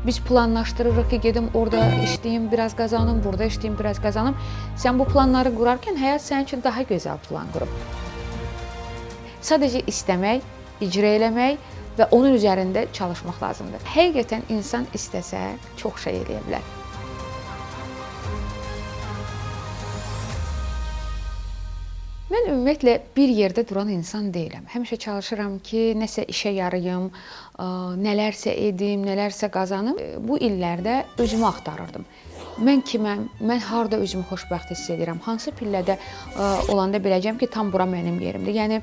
Biz planlaşdırırıq ki, gedim orada işləyim, biraz qazanım, burada işləyim, biraz qazanım. Sən bu planları qurarkən həyat sənin üçün daha gözəl plan qurub. Sadəcə istəmək, icra eləmək və onun üzərində çalışmaq lazımdır. Həqiqətən insan istəsə çox şey eləyə bilər. Mən ümumiyyətlə bir yerdə duran insan deyiləm. Həmişə çalışıram ki, nəsə işə yarayım, nələrsə edim, nələrsə qazanım. Bu illərdə özümü axtarırdım. Mən kiməm? Mən harda özümü xoşbəxt hiss edirəm? Hansı pillədə olanda biləcəm ki, tam bura mənim yerimdir. Yəni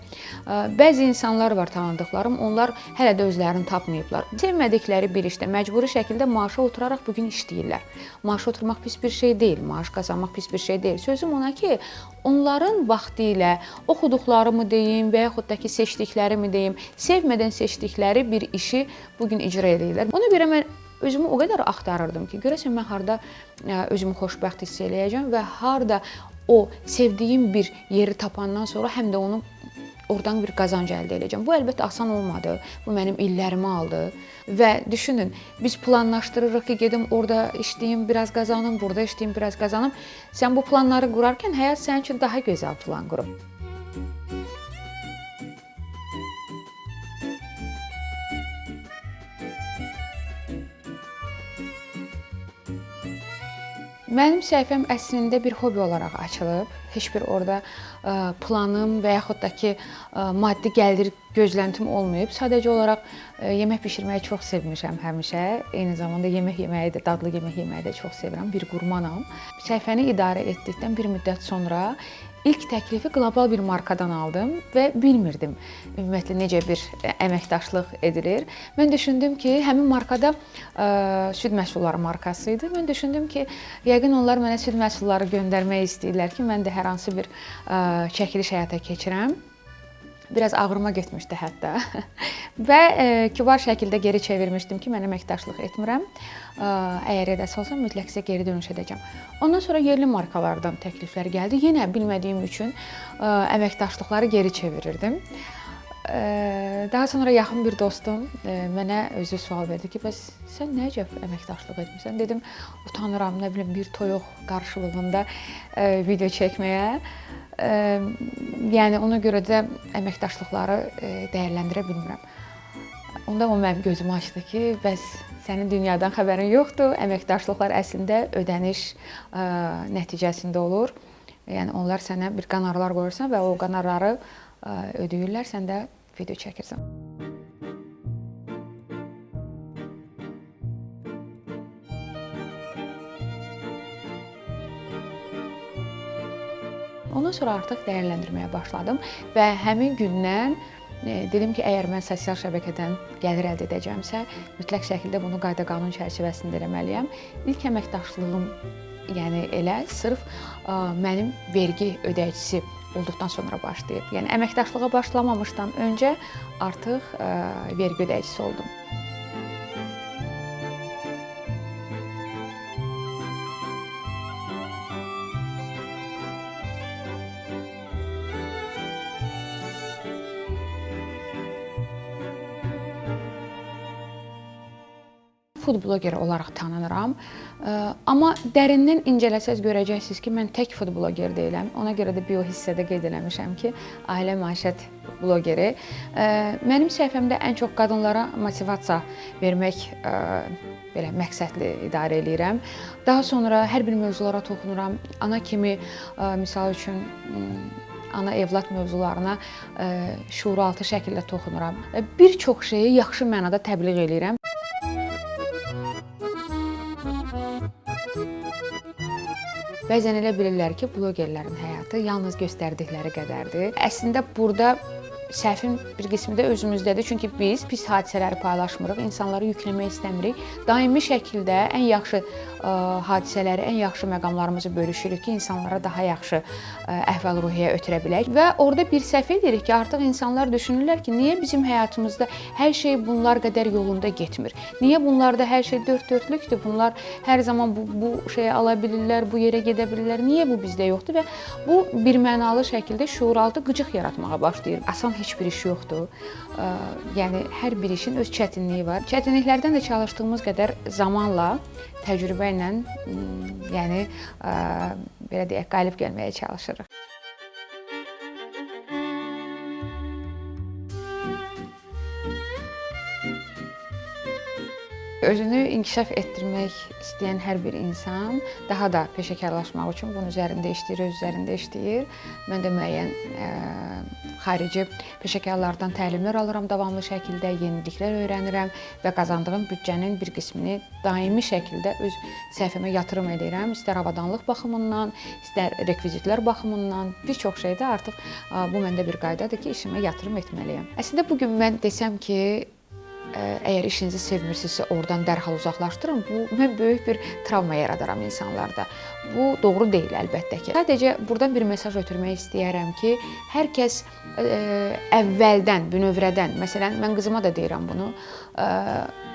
bəzi insanlar var tanıdıqlarım, onlar hələ də özlərini tapmayıblar. Sevmədikləri bir işdə məcburi şəkildə maaşa oturaraq bu gün işləyirlər. Maaşa oturmaq pis bir şey deyil, maaş qazanmaq pis bir şey deyil. Sözüm ona ki, onların vaxtı ilə oxuduqlarımı deyim və yaxud da ki, seçdiklərimi deyim, sevmədən seçdikləri bir işi bu gün icra edirlər. Ona görə mən özümü o qədər axtarırdım ki, görəsən mən harda özümü xoşbəxt hiss eləyəcəm və harda o sevdiyim bir yeri tapandan sonra həm də onu oradan bir qazanc əldə edəcəm. Bu əlbəttə asan olmadı. Bu mənim illərimi aldı və düşünün, biz planlaşdırırıq ki, gedim orada işləyim, biraz qazanım, burada işləyim, biraz qazanım. Sən bu planları qurarkən həyat sənin üçün daha gözəl plan qurub. Mənim səhifəm əslində bir hobi olaraq açılıb. Heç bir orada planım və yaxud da ki, maddi gəlir gözləntim olmayıb. Sadəcə olaraq yemək bişirməyi çox sevmişəm həmişə. Eyni zamanda yemək yeməyi də, dadlı yemək yeməyi də çox sevirəm. Bir qurmanam. Səhifəni idarə etdikdən bir müddət sonra İlk təklifi qlobal bir markadan aldım və bilmirdim ümumiyyətlə necə bir əməkdaşlıq edilir. Mən düşündüm ki, həmin markada süd məhsulları markası idi. Mən düşündüm ki, yəqin onlar mənə süd məhsulları göndərmək istəyirlər ki, mən də hər hansı bir çəkiliş həyata keçirəm. Biraz ağrıma getmişdi hətta və kibar şəkildə geri çevirmişdim ki, mən əməkdaşlıq etmirəm. Əgər edəsi olsam, mütləq sizə geri dönüş edəcəm. Ondan sonra yerli markalardan təkliflər gəldi. Yenə bilmədiyim üçün əməkdaşlıqları geri çevirirdim. Daha sonra yaxın bir dostum mənə özü sual verdi ki, bəs sən nə əcəb əməkdaşlıq etmirsən? Dedim, utanıram, nə bilim, bir toyuq qarşılığında video çəkməyə. Yəni ona görə də əməkdaşlıqları dəyərləndirə bilmirəm. Onda o mənim gözümü açdı ki, bəs sənin dünyadan xəbərin yoxdur. Əməkdaşlıqlar əslində ödəniş nəticəsində olur. Yəni onlar sənə bir qonorarlar qoyursan və o qonorarı ödəyirlər, sən də video çəkirsən. Ondan sonra artıq dəyərləndirməyə başladım və həmin gündən dedim ki, əgər mən sosial şəbəkədən gəlir əldə edəcəmsə, mütləq şəkildə bunu qayda-qanun çərçivəsində eləməliyəm. İlk əməkdaşlığım yəni elə sırf mənim vergi ödəyicisi olduqdan sonra başlayıb. Yəni əməkdaşlığa başlamamışdan öncə artıq vergi ödəyicisi oldum. Food blogeri olaraq tanınıram. Amma dərindən incələsəz görəcəksiniz ki, mən tək food bloger deyiləm. Ona görə də bio hissədə qeyd eləmişəm ki, ailə məişət blogeri. Mənim səhifəmdə ən çox qadınlara motivasiya vermək belə məqsədli idarə eləyirəm. Daha sonra hər bir mövzulara toxunuram. Ana kimi, misal üçün, ana evlad mövzularına şuuraltı şəkildə toxunuram. Bir çox şeyi yaxşı mənada təbliğ eləyirəm. Bəzən elə bilirlər ki, blogerlərin həyatı yalnız göstərdikləri qədərdir. Əslində burada səhvin bir qismi də özümüzdədir. Çünki biz pis hadisələri paylaşmırıq, insanları yükləmək istəmirik. Daimi şəkildə ən yaxşı hadisələri, ən yaxşı məqamlarımızı bölüşürük ki, insanlara daha yaxşı əhval-ruhiyyə ötürə bilək. Və orada bir səhv edirik ki, artıq insanlar düşünürlər ki, niyə bizim həyatımızda hər şey bunlar qədər yolunda getmir? Niyə bunlarda hər şey dörd-dörtlükdür? Bunlar hər zaman bu şeyi ala bilirlər, bu yerə gedə bilirlər. Niyə bu bizdə yoxdur? Və bu birmənalı şəkildə şuuraltı qıcıq yaratmağa başlayır. Asan heç bir iş yoxdur. Yəni hər bir işin öz çətinliyi var. Çətinliklərdən də çalışdığımız qədər zamanla, təcrübə ilə, yəni belə deyək, qalib gəlməyə çalışırıq. Özünü inkişaf etdirmək istəyən hər bir insan daha da peşəkarlaşmaq üçün bunun üzərində işləyir, öz üzərində işləyir. Mən də müəyyən xarici peşəkarlardan təlimlər alıram davamlı şəkildə, yeniliklər öyrənirəm və qazandığım büdcənin bir qismini daimi şəkildə öz səhifəmə yatırım edirəm. İstər avadanlıq baxımından, istər rekvizitlər baxımından, bir çox şeydə artıq bu məndə bir qaydadır ki, işimə yatırım etməliyəm. Əslində bu gün mən desəm ki, əgər işinizi sevmirsinizsə, oradan dərhal uzaqlaşdırın. Mən böyük bir travma yaradaram insanlarda. Bu doğru deyil əlbəttə ki. Sadəcə buradan bir mesaj ötürmək istəyərəm ki, hər kəs əvvəldən, bünövrədən, məsələn, mən qızıma da deyirəm bunu,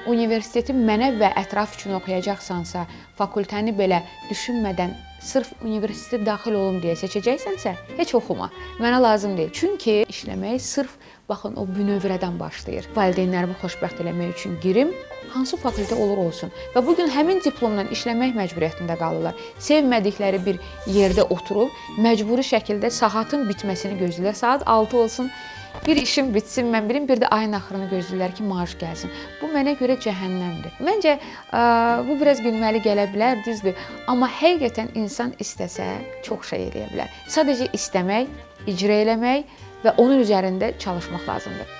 universiteti mənə və ətraf üçün oxuyacaqsansa, fakültəni belə düşünmədən sırf universitetə daxil olum deyə seçəcəksənsə, heç oxuma. Mənə lazım deyil. Çünki işləmək sırf baxın o bünövrədən başlayır. Valideynlərimi xoşbəxt eləmək üçün girim, hansı fakültə olur olsun. Və bu gün həmin diplomla işləmək məcburiyyətində qalırlar. Sevmədikləri bir yerdə oturub məcburi şəkildə saatın bitməsini gözləyirlər. Saat 6 olsun, bir işim bitsin, mən bilim, bir də ayın axırını gözləyirlər ki, maaş gəlsin. Bu mənə görə cəhənnəmdir. Məncə bu biraz gülməli gələ bilər, düzdür. Amma həqiqətən insan istəsə çox şey eləyə bilər. Sadəcə istəmək, icra eləmək və onun üzərində çalışmaq lazımdır.